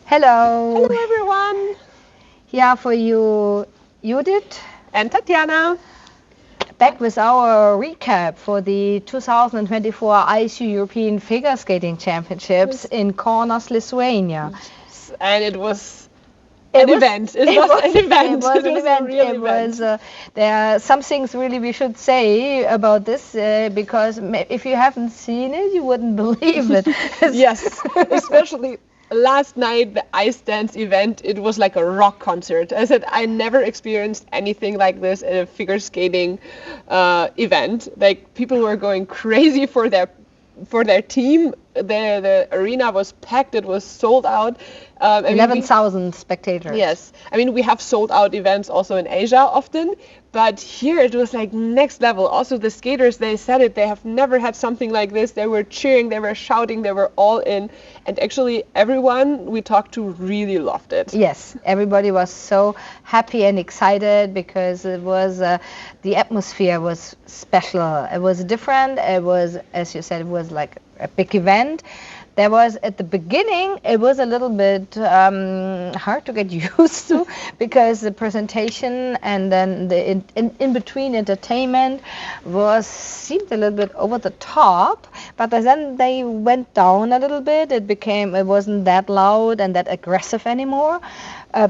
Hello. Hello everyone. Here for you, Judith, And Tatjana. back with our recap for the 2024 ISU European Figure Skating Championships in Kaunas, Lithuania. And it was an event. It was an event. It was an event. A real event. There are some things really we should say about this because if you haven't seen it, you wouldn't believe it. Yes, especially last night, the ice dance event, it was like a rock concert. I said I never experienced anything like this at a figure skating event. Like people were going crazy for their team. The arena was packed. It was sold out. 11,000 spectators. Yes, I mean we have sold out events also in Asia often, but here it was like next level. Also the skaters, they said it, they have never had something like this. They were cheering, they were shouting, they were all in, and actually everyone we talked to really loved it. Yes, everybody was so happy and excited because it was the atmosphere was special. It was different. It was, as you said, it was like a big event. There was, at the beginning, it was a little bit hard to get used to because the presentation and then the in between entertainment seemed a little bit over the top, but then they went down a little bit. It wasn't that loud and that aggressive anymore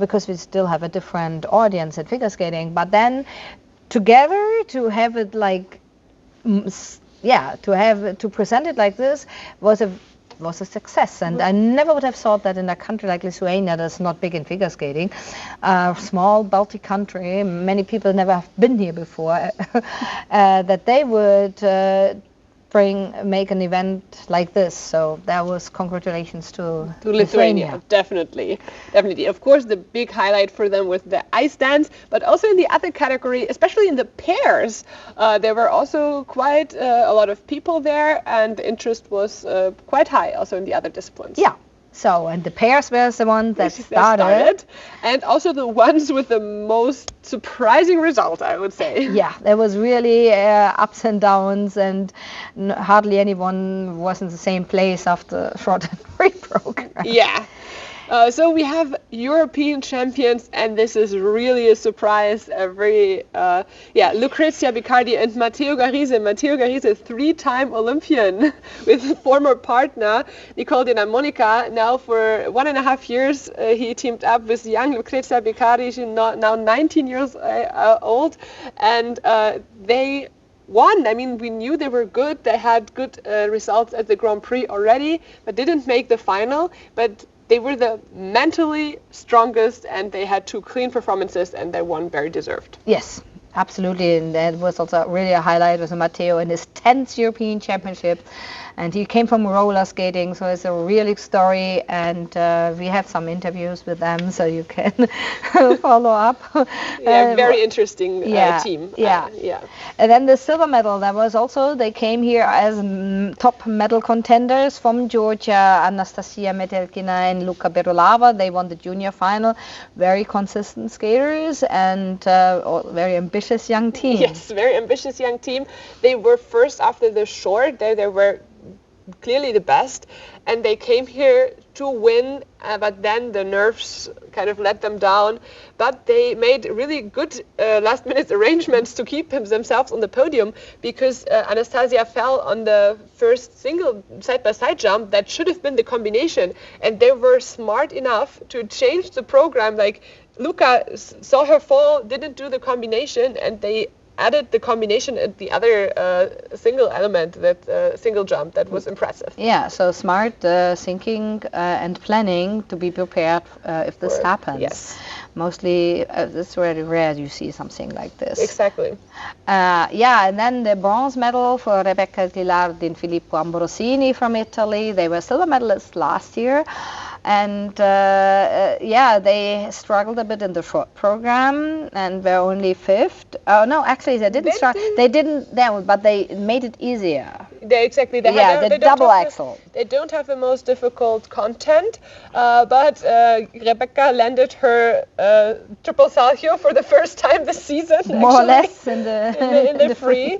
because we still have a different audience at figure skating. But then together to have it like, to present it like this was a success, and I never would have thought that in a country like Lithuania that's not big in figure skating, a small Baltic country, many people never have been here before, that they would make an event like this. So that was congratulations to Lithuania. Definitely. Of course, the big highlight for them was the ice dance, but also in the other category, especially in the pairs, there were also quite a lot of people there, and the interest was quite high also in the other disciplines. Yeah. So, and the pairs were the ones that started. And also the ones with the most surprising result, I would say. Yeah, there was really ups and downs, and hardly anyone was in the same place after short and free program. Yeah. So we have European champions, and this is really a surprise. Lucrezia Bicardi and Matteo Garise. Matteo Garise, 3-time Olympian with former partner Nicole Monica. Now for 1.5 years, he teamed up with young Lucrezia Bicardi. She's now 19 years old, and they won. I mean, we knew they were good. They had good results at the Grand Prix already, but didn't make the final. But they were the mentally strongest, and they had 2 clean performances, and they won very deserved. Yes, absolutely, and that was also really a highlight with Matteo in his 10th European Championship, and he came from roller skating, so it's a real story, and we have some interviews with them, so you can follow up. Very interesting team. And then the silver medal, they came here as top medal contenders from Georgia, Anastasia Metelkina and Luka Berolava. They won the junior final. Very consistent skaters and very ambitious young team. Yes, very ambitious young team. They were first after the short. They were clearly the best, and they came here to win, but then the nerves kind of let them down. But they made really good last-minute arrangements to keep themselves on the podium, because Anastasia fell on the first single side-by-side jump. That should have been the combination, and they were smart enough to change the program. Like Luca saw her fall, didn't do the combination, and they added the combination at the other single element, that single jump. That was impressive. Yeah, so smart thinking and planning to be prepared if this happens. Yes. Mostly, it's very rare you see something like this. Exactly. And then the bronze medal for Rebecca Gilard and Filippo Ambrosini from Italy. They were silver medalists last year. And they struggled a bit in the short program and were only 5th. Oh no, actually they didn't struggle. They didn't, but they made it easier. Exactly. The double axel. They don't have the most difficult content, but Rebecca landed her triple salto for the first time this season. More or less in the free.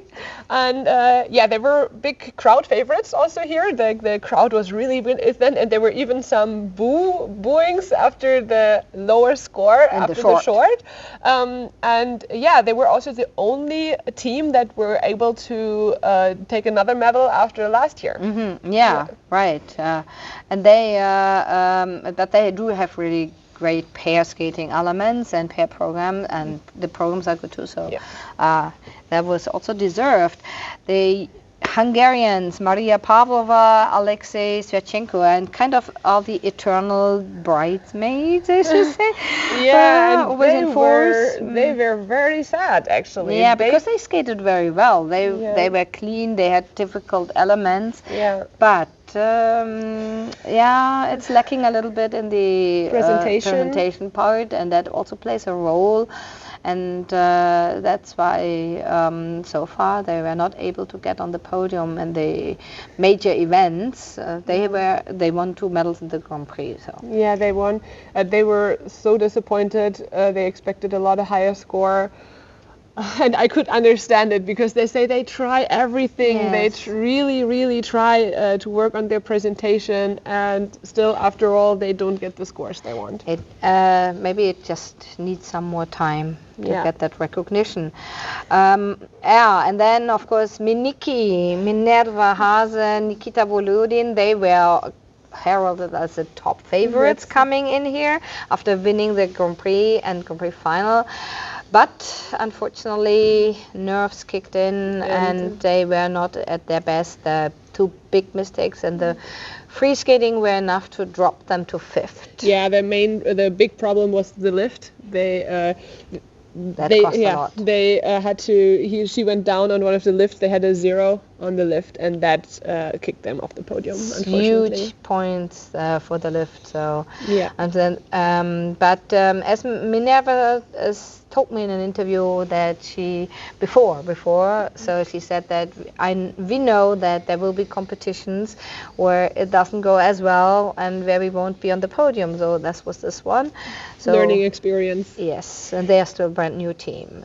And they were big crowd favorites also here. The crowd was really then, and there were even some booings after the lower score after the short. They were also the only team that were able to take another medal after last year. Right. And they but they do have really great pair skating elements and pair program, and the programs are good too. So that was also deserved. The Hungarians, Maria Pavlova, Alexei Sverchenko, and kind of all the eternal bridesmaids, I should say. They were very sad, actually. Yeah, because they skated very well. They were clean. They had difficult elements. Yeah. But it's lacking a little bit in the presentation part, and that also plays a role. And that's why so far they were not able to get on the podium in the major events. They won 2 medals in the Grand Prix. So yeah, they won. They were so disappointed. They expected a lot higher score. And I could understand it, because they say they try everything. Yes. They really, really try to work on their presentation, and still, after all, they don't get the scores they want. Maybe it just needs some more time to get that recognition. And then, of course, Minerva Haase, Nikita Volodin, they were heralded as the top favorites coming in here after winning the Grand Prix and Grand Prix final. But unfortunately, nerves kicked in, and they were not at their best. The 2 big mistakes and the free skating were enough to drop them to 5th. Yeah, the big problem was the lift. That cost a lot. They had to. She went down on one of the lifts. They had a 0 on the lift, and that kicked them off the podium. Unfortunately, huge points for the lift. So and then, as Minerva told me in an interview that she so she said that we know that there will be competitions where it doesn't go as well and where we won't be on the podium. So that was this one. So learning experience. Yes, and they are still a brand new team.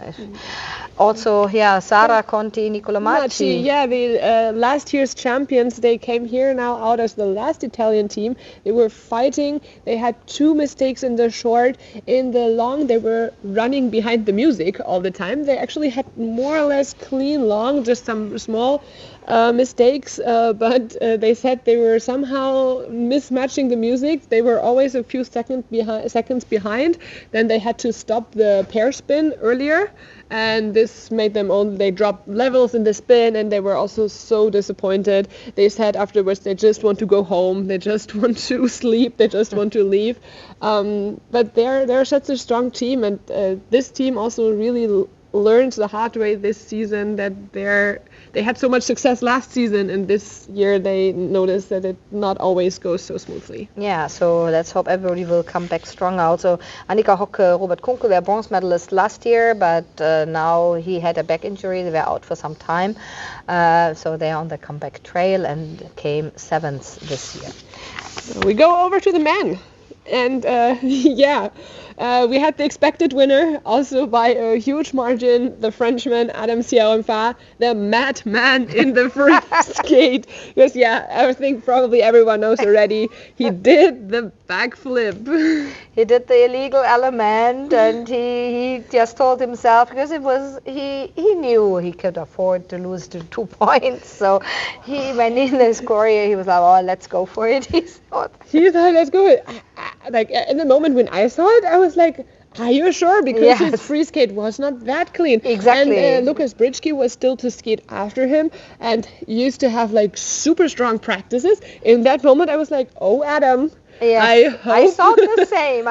Also, Sara Conti, Nicola Macci. Yeah, the last year's champions. They came here now out as the last Italian team. They were fighting. They had 2 mistakes in the short. In the long, they were running behind the music all the time. They actually had more or less clean long, just some small mistakes, but they said they were somehow mismatching the music. They were always a few seconds behind. Then they had to stop the pair spin earlier, and this made them they dropped levels in the spin, and they were also so disappointed. They said afterwards they just want to go home, they just want to sleep, they just want to leave. But they're such a strong team, and this team also really learned the hard way this season that they had so much success last season, and this year they noticed that it not always goes so smoothly. Yeah, so let's hope everybody will come back stronger. Also, Annika Hocke, Robert Kunkel were bronze medalists last year, but now he had a back injury. They were out for some time. So they are on the comeback trail and came 7th this year. We go over to the men. And we had the expected winner, also by a huge margin, the Frenchman Adam Siarenfa, the madman in the free skate. Because I think probably everyone knows already, he did the backflip. He did the illegal element, and he just told himself, because he knew he could afford to lose the 2 points. So when in his choreo, he was like, oh, let's go for it. He thought, let's go. Like in the moment when I saw it, I was like, are you sure? Because his free skate was not that clean. Exactly. And Lukas Bridgky was still to skate after him, and used to have like super strong practices. In that moment, I was like, oh, Adam. Yes, I thought the same.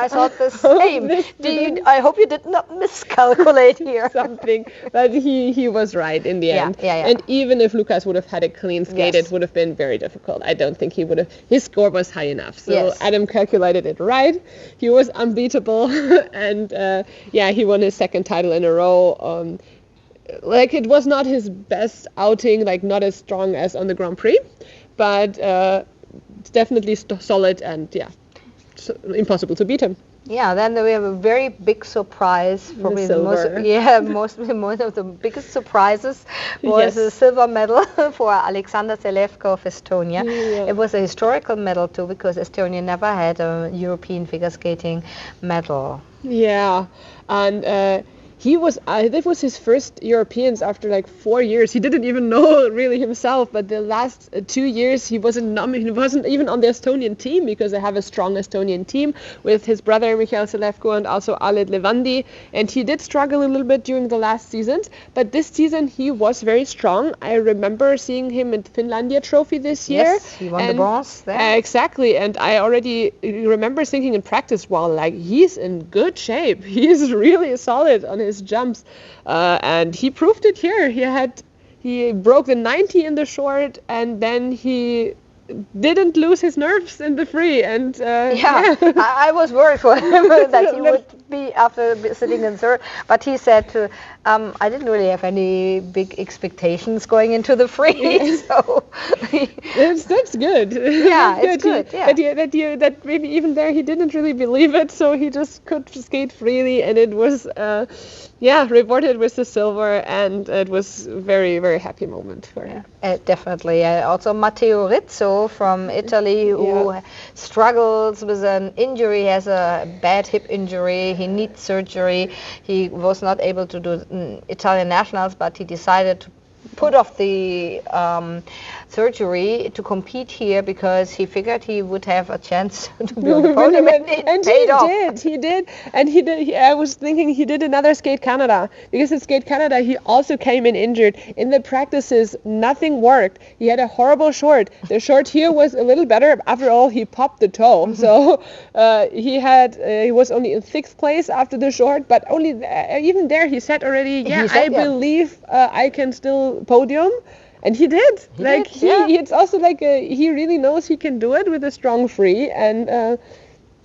I hope you did not miscalculate here. Something, but he was right in the end. And even if Lukas would have had a clean skate, it would have been very difficult. I don't think he would have. His score was high enough, so Adam calculated it right. He was unbeatable, and he won his 2nd title in a row. like it was not his best outing, like not as strong as on the Grand Prix, but definitely solid and impossible to beat him. Yeah, then we have a very big surprise. Probably most of the biggest surprises was a silver medal for Alexander Selevko of Estonia. Yeah. It was a historical medal too, because Estonia never had a European figure skating medal. Yeah, and he was that was his first Europeans after like 4 years. He didn't even know really himself, but the last 2 years he wasn't even on the Estonian team, because they have a strong Estonian team with his brother Michael Selevko and also Alet Levandi, and he did struggle a little bit during the last seasons, but this season he was very strong. I remember seeing him in the Finlandia Trophy this year. Yes, he won the bronze there. Exactly, and I already remember thinking in practice, well, like he's in good shape. He's really solid on his jumps, and he proved it here. He broke the 90 in the short, and then he didn't lose his nerves in the free. And I was worried for him that he would be after sitting in third, but he said I didn't really have any big expectations going into the free, so that's good. Yeah, it's good. That maybe even there he didn't really believe it, so he just could skate freely, and it was rewarded with the silver, and it was a very, very happy moment for him. Definitely. Also Matteo Rizzo from Italy, who struggles with an injury, has a bad hip injury. He needs surgery. He was not able to do Italian nationals, but he decided to put off the surgery to compete here, because he figured he would have a chance to be on the podium, and he did. I was thinking he did another Skate Canada, because at Skate Canada he also came in injured. In the practices, nothing worked. He had a horrible short. The short here was a little better. After all, he popped the toe, so he was only in 6th place after the short. But even there, he said already, I believe I can still podium. And he did. It's also like he really knows he can do it with a strong free, and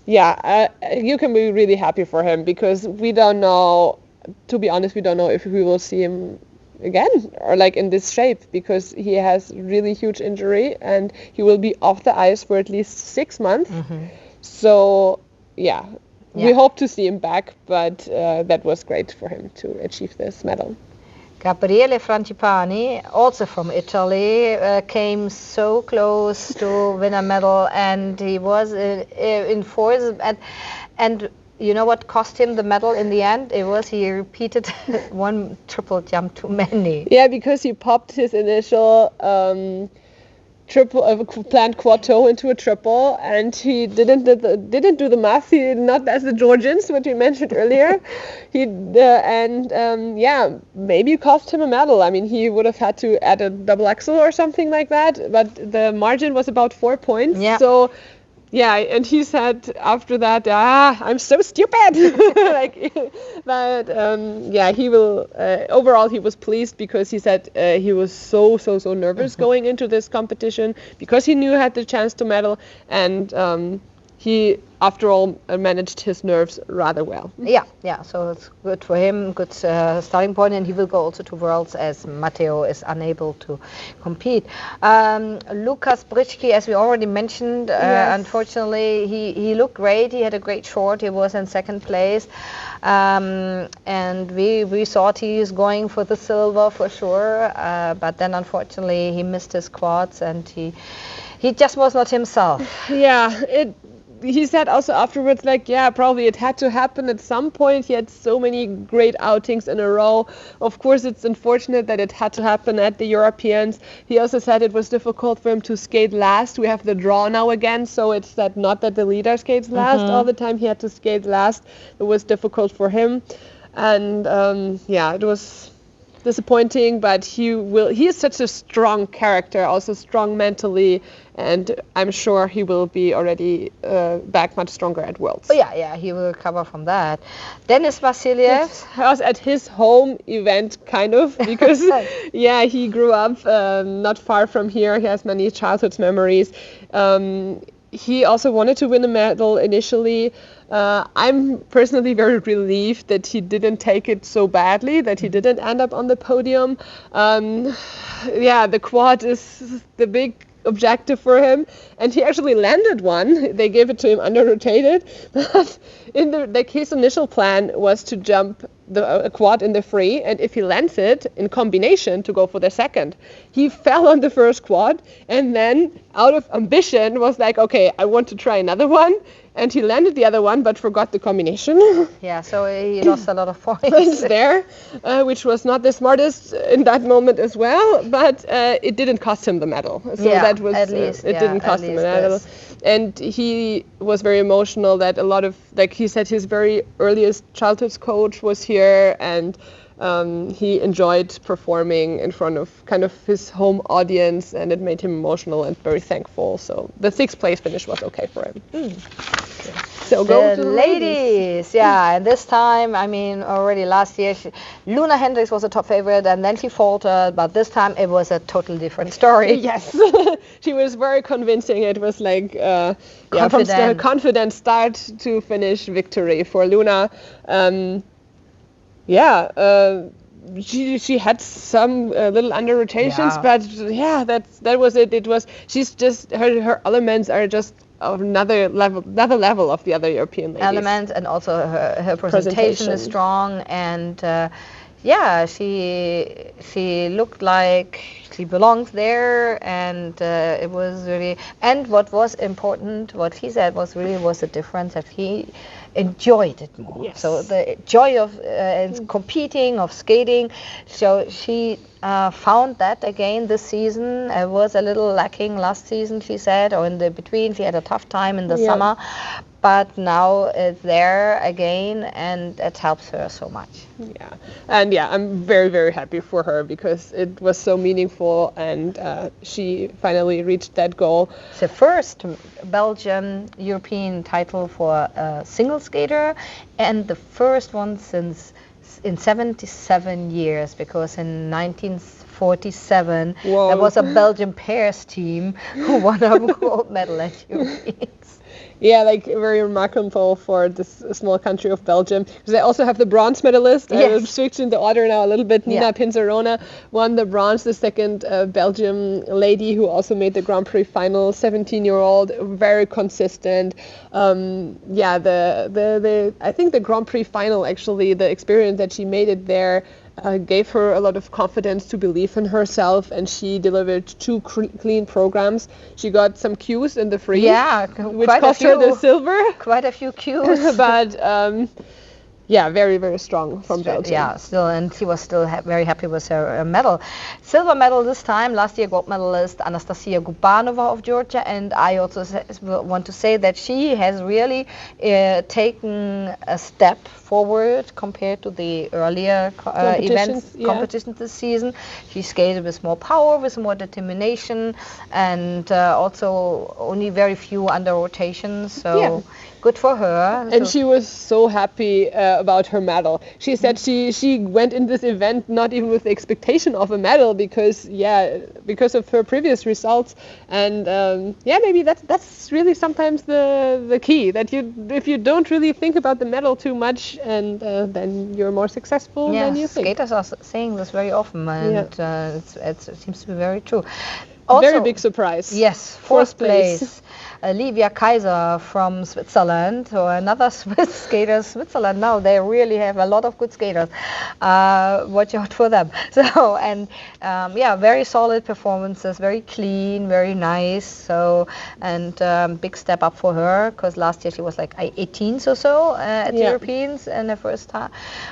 you can be really happy for him, because we don't know. To be honest, we don't know if we will see him again or like in this shape, because he has really huge injury and he will be off the ice for at least 6 months. So we hope to see him back, but that was great for him to achieve this medal. Gabriele Frangipani, also from Italy, came so close to win a medal, and he was in fourth. And you know what cost him the medal in the end? It was he repeated one triple jump too many. Yeah, because he popped his initial planned quad toe into a triple, and he didn't do the math. He did not as the Georgians, which we mentioned earlier. Maybe it cost him a medal. I mean, he would have had to add a double axel or something like that, but the margin was about 4 points. Yeah. So and he said after that, I'm so stupid. He will. Overall, he was pleased, because he said he was so nervous going into this competition, because he knew he had the chance to medal, and he, after all, managed his nerves rather well. Yeah. So it's good for him, good starting point, and he will go also to Worlds, as Matteo is unable to compete. Lukas Britschke, as we already mentioned, unfortunately, he looked great. He had a great short. He was in 2nd place, and we thought he was going for the silver for sure. But then, unfortunately, he missed his quads, and he just was not himself. He said also afterwards, probably it had to happen at some point. He had so many great outings in a row. Of course, it's unfortunate that it had to happen at the Europeans. He also said it was difficult for him to skate last. We have the draw now again, so it's not that the leader skates last all the time. He had to skate last. It was difficult for him, and it was disappointing, but he is such a strong character, also strong mentally, and I'm sure he will be already back much stronger at Worlds. He will recover from that. Denis Vassiliev was at his home event, kind of, because he grew up not far from here. He has many childhood memories. he also wanted to win a medal initially. I'm personally very relieved that he didn't take it so badly, that he didn't end up on the podium. The quad is the big objective for him, and he actually landed one. They gave it to him under rotated, but his initial plan was to jump the quad in the free, and if he lands it in combination, to go for the second. He fell on the first quad, and then out of ambition was like, okay, I want to try another one, and he landed the other one but forgot the combination. Yeah, so he lost a lot of points there, which was not the smartest in that moment as well, but it didn't cost him the medal. So that was at least, it didn't cost him a medal. And he was very emotional that a lot of, like he said, his very earliest childhood coach was here, and he enjoyed performing in front of kind of his home audience, and it made him emotional and very thankful. So the 6th place finish was okay for him. So go to the ladies. Yeah, and this time, I mean, already last year, Luna Hendricks was a top favorite, and then she faltered, but this time it was a totally different story. Yes, she was very convincing. It was like, from the confident start to finish victory for Luna. She had some little under rotations, but that was it. It was, she's just, her elements are just another level of the other European ladies. Elements, and also her presentation is strong, and she looked like she belonged there, and it was really, and what was important, what he said was the difference, that he enjoyed it more. Yes. So the joy of competing, of skating, so she found that again this season. It was a little lacking last season, she said, or in the between. She had a tough time in the summer, but now it's there again, and it helps her so much. Yeah, and I'm very, very happy for her, because it was so meaningful, and she finally reached that goal. It's the first Belgian European title for a single skater, and the first one in 77 years, because in 1947 there was a Belgian pairs team who won a gold medal at Europeans. Yeah, like very remarkable for this small country of Belgium. Because they also have the bronze medalist. I'm switching the order now a little bit. Nina Pinzerona won the bronze, the second Belgium lady who also made the Grand Prix final. 17-year-old, very consistent. I think the Grand Prix final, actually, the experience that she made it there, gave her a lot of confidence to believe in herself, and she delivered 2 clean programs. She got some Qs in the free, which cost her the silver. Quite a few Qs. But very, very strong from Belgium. Yeah, still, and he was still very happy with her medal. Silver medal this time. Last year, gold medalist Anastasia Gubanova of Georgia, and I also want to say that she has really taken a step forward compared to the earlier competitions this season. She skated with more power, with more determination, and also only very few under rotations. So good for her. And she was so happy about her medal. She said she went in this event not even with the expectation of a medal, because of her previous results. And maybe that's really sometimes the key, that if you don't really think about the medal too much, and then you're more successful than you think. Skaters are saying this very often, and it seems to be very true. Also, very big surprise. Yes, fourth place. Livia Kaiser from Switzerland, or another Swiss skater. Switzerland now, they really have a lot of good skaters. Watch out for them. So, and very solid performances, very clean, very nice. So, and big step up for her, because last year she was like 18th or so at the Europeans in the first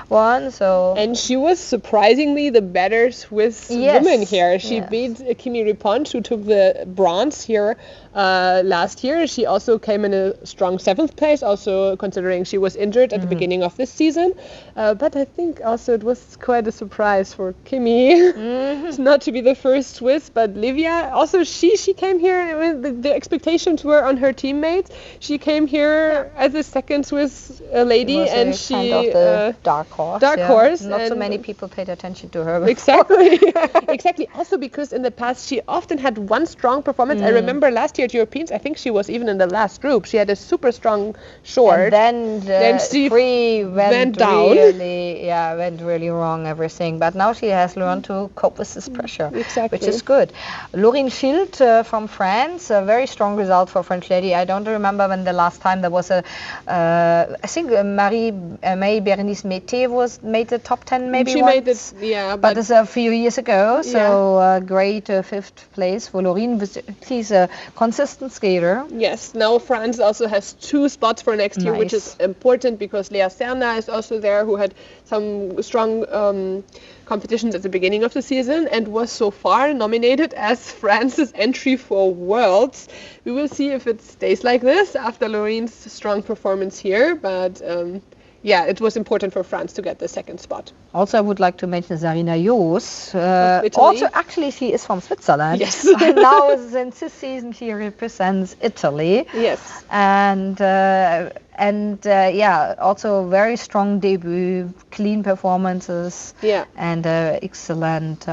one. So, and she was surprisingly the better Swiss woman here. She beat Kimi Riponch, who took the bronze here last year. She also came in a strong 7th place, also considering she was injured at the beginning of this season. But I think also it was quite a surprise for Kimi not to be the first Swiss, but Livia, also she came here, the expectations were on her teammates. She came here as a second Swiss lady, and she kind of the dark horse. Not so many people paid attention to her before. Exactly. Also because in the past she often often had one strong performance. I remember last year at Europeans, I think she was even in the last group. She had a super strong short. And then she free went down. went really wrong, everything. But now she has learned to cope with this pressure, Exactly. which is good. Laurine Schild from France, a very strong result for French lady. I don't remember when the last time there was I think May Berenice Mété made the top 10 maybe she once. made it, yeah. But it's a few years ago, so great fifth place for Laurine. She's a consistent skater. Yes, now France also has 2 spots for next year, which is important because Lea Serna is also there, who had some strong competitions at the beginning of the season and was so far nominated as France's entry for Worlds. We will see if it stays like this after Laurine's strong performance here, but yeah, it was important for France to get the 2nd spot. Also, I would like to mention Zarina Joos. Also, actually, she is from Switzerland. Yes. Now, since this season, she represents Italy. Yes. And also very strong debut, clean performances. Yeah. And excellent.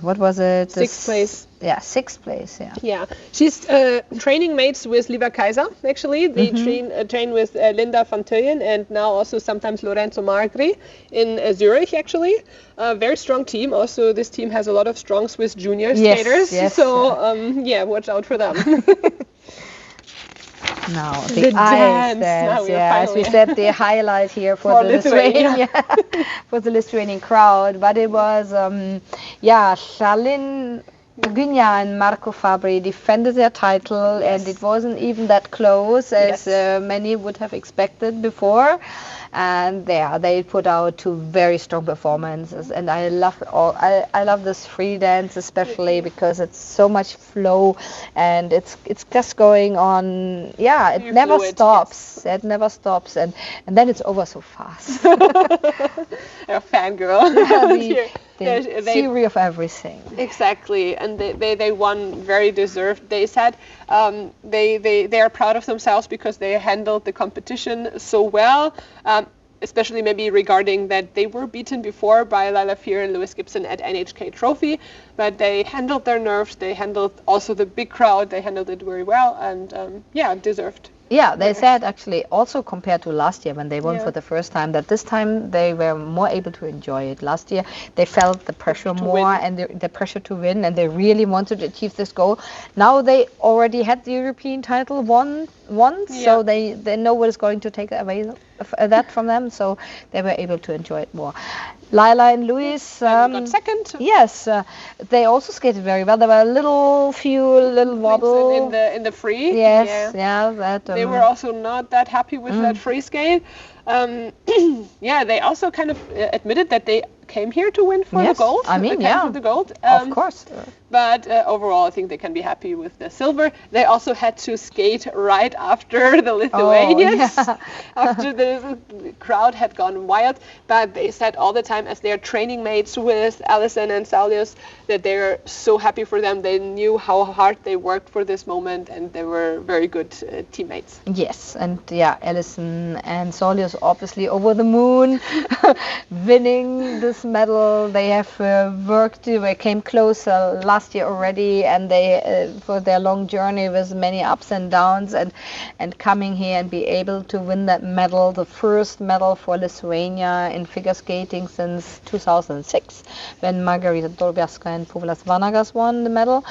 What was it? 6th place. Yeah, 6th place. Yeah. Yeah, she's training mates with Liva Kaiser. Actually, they train with Linda van Teuyen and now also sometimes Lorenzo Magri in Zurich. Actually, a very strong team. Also, this team has a lot of strong Swiss junior skaters. Yes. So yeah, watch out for them. Now the ice dance, as we said, the highlight here for the Lithuania, for the Lithuanian crowd. But it was, Charlene Guigna and Marco Fabri defended their title, and it wasn't even that close as many would have expected before. And they put out 2 very strong performances, and I love this free dance especially because it's so much flow, and it's just going on. Yeah, it never stops. It never stops, and then it's over so fast. A fangirl. The theory of everything. Exactly, and they won very deserved. They said they are proud of themselves because they handled the competition so well. Especially maybe regarding that they were beaten before by Lila Fear and Lewis Gibson at NHK Trophy, but they handled their nerves, they handled also the big crowd, they handled it very well, and deserved. Yeah, they said actually also compared to last year when they won for the first time, that this time they were more able to enjoy it. Last year they felt the pressure more and the pressure to win, and they really wanted to achieve this goal. Now they already had the European title once, so they know what is going to take away that from them, so they were able to enjoy it more. Lila and Luis got 2nd. Yes, they also skated very well. There were a little wobble in the free. Yes, that. They were also not that happy with that free skate. They also kind of admitted that they came here to win for the gold. I mean, for the gold. Of course. But overall, I think they can be happy with the silver. They also had to skate right after the Lithuanians, after the crowd had gone wild. But they said all the time, as they are training mates with Alison and Saulius, that they are so happy for them. They knew how hard they worked for this moment, and they were very good teammates. Yes, and Alison and Saulius obviously over the moon, winning this medal. They have worked. They came close last year already, and they for their long journey with many ups and downs, and coming here and be able to win that medal, the first medal for Lithuania in figure skating since 2006, when Margarita Dolbiaska and Povilas Vanagas won the medal,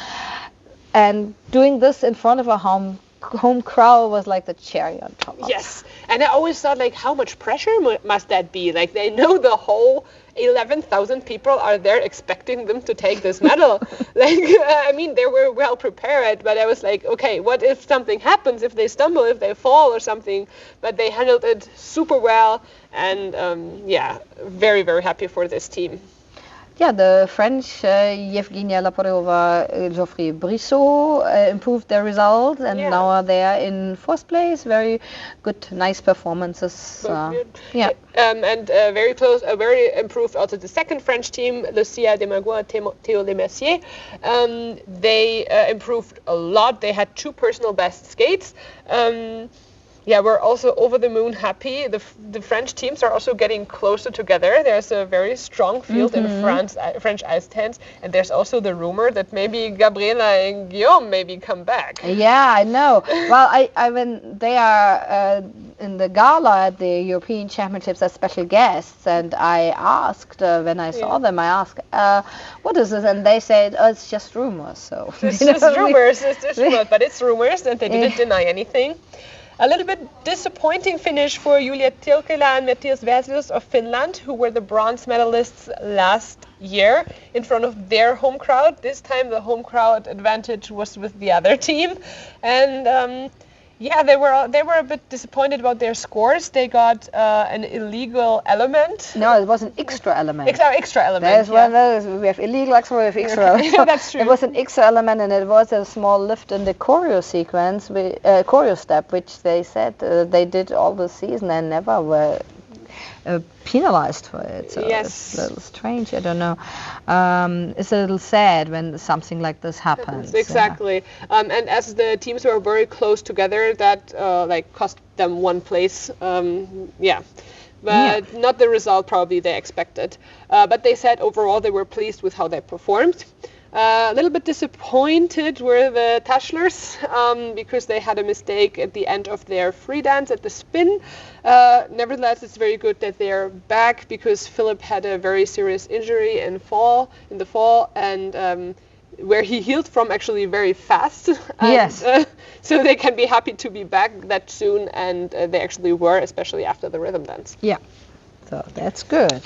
and doing this in front of a home crowd was like the cherry on top. Yes, and I always thought, like, how much pressure must that be? Like, they know the whole 11,000 people are there expecting them to take this medal. Like, I mean, they were well prepared, but I was like, okay, what if something happens, if they stumble, if they fall or something? But they handled it super well, and very, very happy for this team. Yeah, the French, Yevgenia Laporova, Geoffrey Brissot improved their result, and now they are in 4th place. Very good, nice performances. And very close, very improved also the 2nd French team, Lucia Demagua, Théo Lemercier. They improved a lot. They had 2 personal best skates. yeah, we're also over the moon happy. The French teams are also getting closer together. There's a very strong field in France, French ice tennis, and there's also the rumor that maybe Gabriela and Guillaume maybe come back. Yeah, I know. Well, I when they are in the gala at the European Championships as special guests, and I asked when I saw them, I asked, what is this? And they said, oh, it's just rumors. So it's just rumors, it's just rumors, but it's rumors, and they didn't deny anything. A little bit disappointing finish for Julia Tilkela and Matthias Väsilius of Finland, who were the bronze medalists last year in front of their home crowd. This time the home crowd advantage was with the other team, and yeah, they were a bit disappointed about their scores. They got an illegal element. No, it was an extra element. Extra element. There's one of those. We have illegal extra, we have extra element. Yeah, that's true. It was an extra element, and it was a small lift in the choreo sequence, choreo step, which they said they did all the season and never were penalized for it. So yes. It's a little strange. I don't know. It's a little sad when something like this happens. Exactly. Yeah. And as the teams were very close together, that like cost them one place. Yeah. But not the result probably they expected. But they said overall they were pleased with how they performed. A little bit disappointed were the Taschlers because they had a mistake at the end of their free dance at the spin. Nevertheless, it's very good that they're back because Philip had a very serious injury in the fall, and where he healed from actually very fast. And, yes. So they can be happy to be back that soon, and they actually were, especially after the rhythm dance. Yeah. So that's good.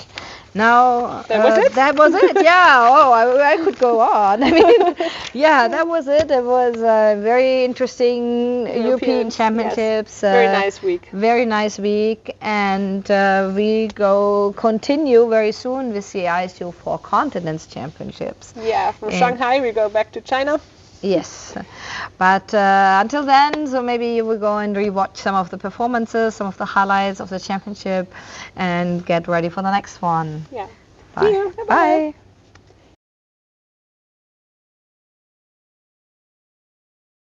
Now that was it. That was it. Yeah. Oh, I could go on. I mean, yeah, that was it. It was a very interesting European Championships. Yes. Very nice week. Very nice week, and we continue very soon with the ISU 4 Continents Championships. Yeah, from Shanghai we go back to China. Yes, but until then, so maybe you will go and rewatch some of the performances, some of the highlights of the championship, and get ready for the next one. Yeah. Bye. See you. Bye-bye. Bye.